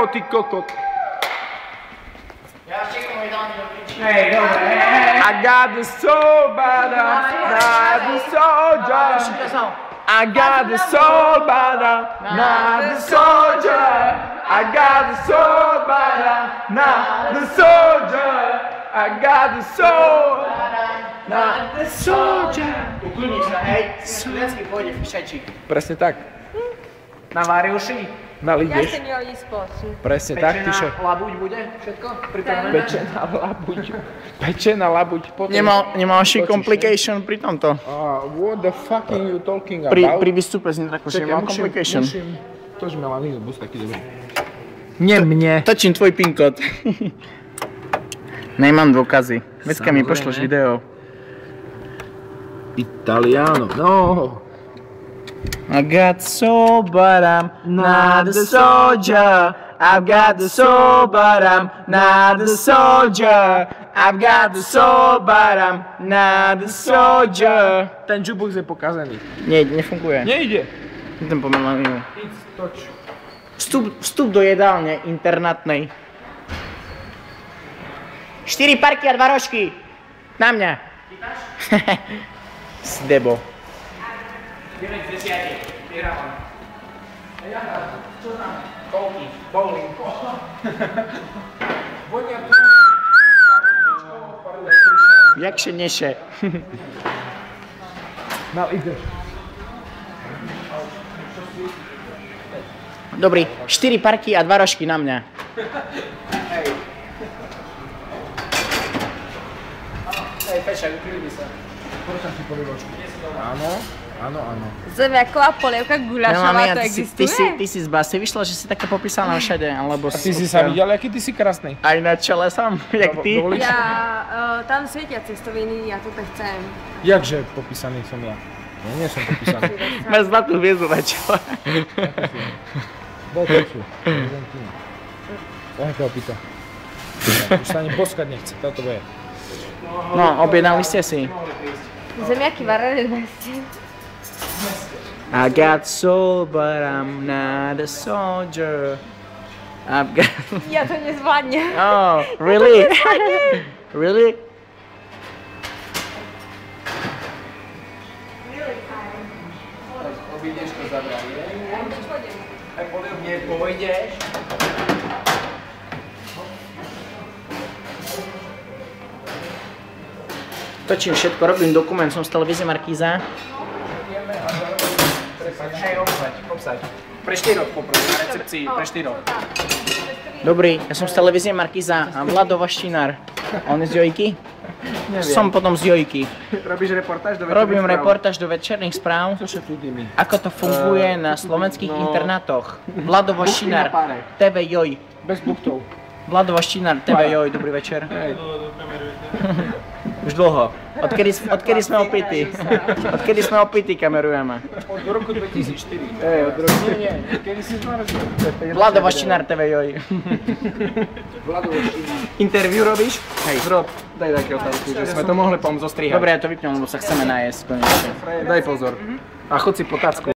Video, ty kokot. Ja čekám aj dám do piči. Hej, dobre. I got the soul, but I'm not the soldier. I got the soul, but I'm not the soldier. I got the soul, but I'm not the soldier. I got the soul, not the soldier. Ukloni sa, hej, studentsky pôjde fišačík. Presne tak. Na Variuši? Na Я ideš. с нее не способна. Presne tak, tyše. Pečená labuť bude všetko pripravené? Pečená labuť. Pečená labuť. Nemal she complication pri tomto? What the fuck are you talking Pri about? výstupe z Nitrakoši mal complication. To, že melanín bus taký dobrý. Nie mne. Točím tvoj PIN kód. Nemám dôkazy. Vecka mi pošleš video. Italiano, no. I got soul, but I'm not a soldier. I've got the soul, but I'm not a soldier. I've got the soul, but I'm not a soldier. Ten jukebox je pokazený. Nie, nefunguje. Nejde. Ten pomelaný. Toč. Vstup do jedálne internátnej. 4 parky a 2 rožky. Na mňa. S Debo. 9 z 10. Vyhrávam. Čo tam? Kolky. Bowling. Jakže neše. No, ideš. Dobrý, 4 parky a 2 rožky na mňa. Hej, Pečak, ukryli sa. Prosím si polivočku. Áno, áno, áno. Zem jako a polievka gulášová, to existuje? Ty si z basy vyšla, že si taká popísaná všade, alebo A ty si sa videl, aký ty si krásny? Aj na čele sám, jak ty. Já tam svietia cestoviny, ja toto chcem. Jakže popísaný som ja? Ja nie som popísaný. Máš zlatú hviezdu na čele. Bol to tu. Pohľadka opýta. Už sa ani boskať nechce, toto bude. No, objednali ste si. Zemiaky varené 200. I got soul, but I'm not a soldier. I've got... Ja to nezvládnem. Oh, really? Really? Obídeš to zabrali. Aj podobne pôjdeš. Točím všetko, robím dokument, som z televízie Markíza. Hej, obsaď. Pre štyrok poprosím, na recepcii, pre štyrok. Dobrý, ja som z televízie Markíza a Vlado Vaščinár. On je z Jojky? Som potom z Jojky. Robíš reportáž do večerných Robím správ? reportáž do večerných správ. Čo sa tu dými? Ako to funguje na slovenských internátoch. Vlado Vaščinár, TV Joj. Bez buchtov. Vlado Vaščinár, TV Joj, dobrý večer. Hej. Už dlho. Odkedy sme opití. Odkedy sme opití kamerujeme. Od roku 2004. Od roku... Nie, kedy si zmarazil? Vlado Vaščinár, TV Joj. Vlado Vaščinár. Interview robíš? Hej. Zrob, daj také otázky, že sme to mohli zostrihať. Dobre, ja to vypnem, lebo sa chceme najesť konečne. Daj pozor. A chod si po tacku.